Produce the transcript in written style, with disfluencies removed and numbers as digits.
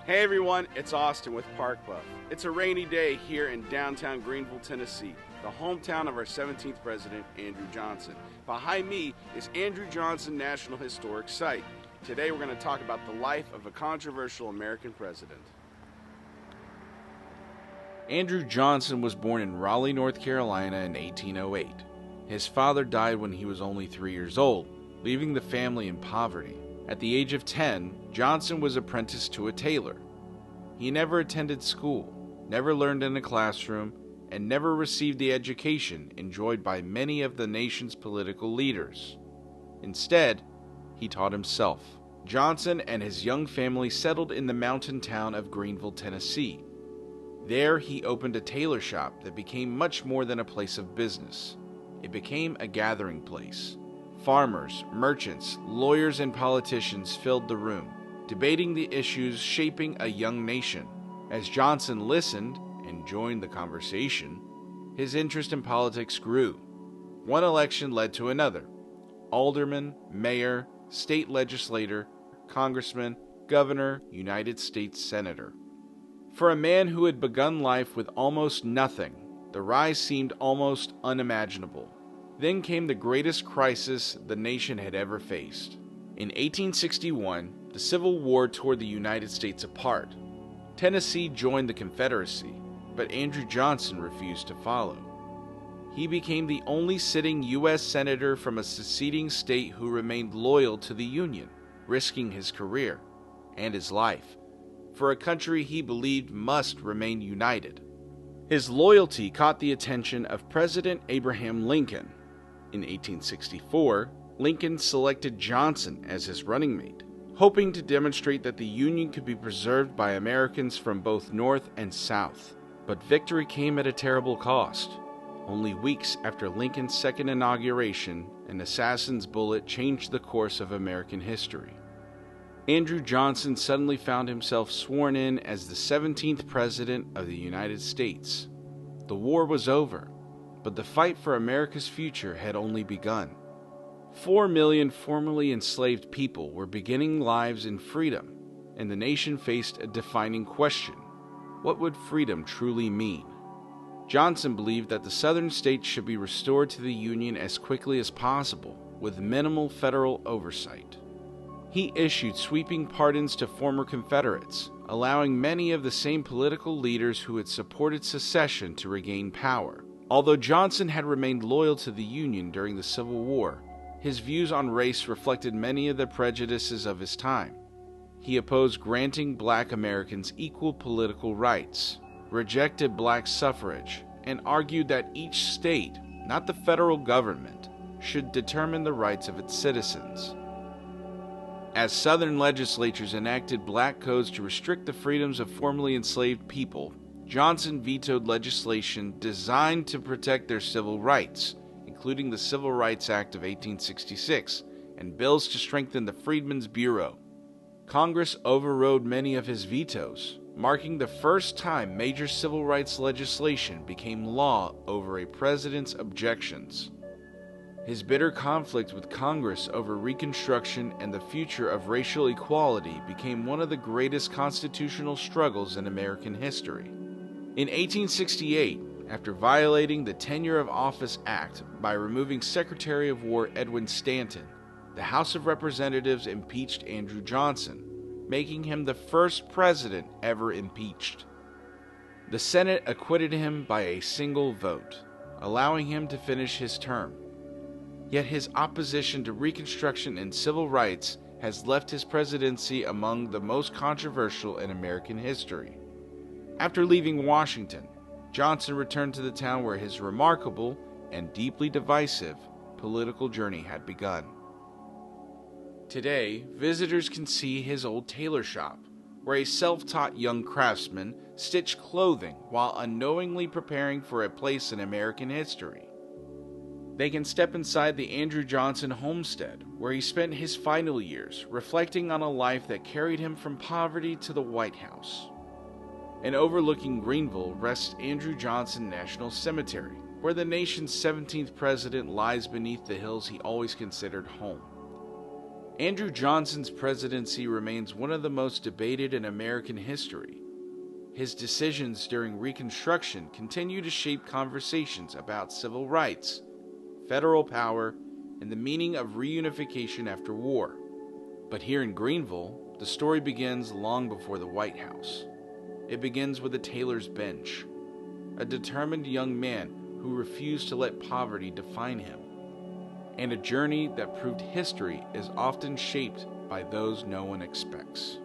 Hey everyone, it's Austin with Park Buff. It's a rainy day here in downtown Greeneville, Tennessee, the hometown of our 17th president, Andrew Johnson. Behind me is Andrew Johnson National Historic Site. Today we're going to talk about the life of a controversial American president. Andrew Johnson was born in Raleigh, North Carolina in 1808. His father died when he was only 3 years old, leaving the family in poverty. At the age of 10, Johnson was apprenticed to a tailor. He never attended school, never learned in a classroom, and never received the education enjoyed by many of the nation's political leaders. Instead, he taught himself. Johnson and his young family settled in the mountain town of Greeneville, Tennessee. There, he opened a tailor shop that became much more than a place of business. It became a gathering place. Farmers, merchants, lawyers, and politicians filled the room, debating the issues shaping a young nation. As Johnson listened and joined the conversation, his interest in politics grew. One election led to another. Alderman, mayor, state legislator, congressman, governor, United States senator. For a man who had begun life with almost nothing, the rise seemed almost unimaginable. Then came the greatest crisis the nation had ever faced. In 1861, the Civil War tore the United States apart. Tennessee joined the Confederacy, but Andrew Johnson refused to follow. He became the only sitting U.S. senator from a seceding state who remained loyal to the Union, risking his career and his life for a country he believed must remain united. His loyalty caught the attention of President Abraham Lincoln. In 1864, Lincoln selected Johnson as his running mate, hoping to demonstrate that the Union could be preserved by Americans from both North and South. But victory came at a terrible cost. Only weeks after Lincoln's second inauguration, an assassin's bullet changed the course of American history. Andrew Johnson suddenly found himself sworn in as the 17th President of the United States. The war was over, but the fight for America's future had only begun. 4 million formerly enslaved people were beginning lives in freedom, and the nation faced a defining question. What would freedom truly mean? Johnson believed that the southern states should be restored to the Union as quickly as possible, with minimal federal oversight. He issued sweeping pardons to former Confederates, allowing many of the same political leaders who had supported secession to regain power. Although Johnson had remained loyal to the Union during the Civil War, his views on race reflected many of the prejudices of his time. He opposed granting black Americans equal political rights, rejected black suffrage, and argued that each state, not the federal government, should determine the rights of its citizens. As Southern legislatures enacted black codes to restrict the freedoms of formerly enslaved people, Johnson vetoed legislation designed to protect their civil rights, including the Civil Rights Act of 1866 and bills to strengthen the Freedmen's Bureau. Congress overrode many of his vetoes, marking the first time major civil rights legislation became law over a president's objections. His bitter conflict with Congress over Reconstruction and the future of racial equality became one of the greatest constitutional struggles in American history. In 1868, after violating the Tenure of Office Act by removing Secretary of War Edwin Stanton, the House of Representatives impeached Andrew Johnson, making him the first president ever impeached. The Senate acquitted him by a single vote, allowing him to finish his term. Yet his opposition to Reconstruction and civil rights has left his presidency among the most controversial in American history. After leaving Washington, Johnson returned to the town where his remarkable and deeply divisive political journey had begun. Today, visitors can see his old tailor shop, where a self-taught young craftsman stitched clothing while unknowingly preparing for a place in American history. They can step inside the Andrew Johnson homestead, where he spent his final years, reflecting on a life that carried him from poverty to the White House. And overlooking Greeneville rests Andrew Johnson National Cemetery, where the nation's 17th president lies beneath the hills he always considered home. Andrew Johnson's presidency remains one of the most debated in American history. His decisions during Reconstruction continue to shape conversations about civil rights, federal power, and the meaning of reunification after war. But here in Greeneville, the story begins long before the White House. It begins with a tailor's bench, a determined young man who refused to let poverty define him, and a journey that proved history is often shaped by those no one expects.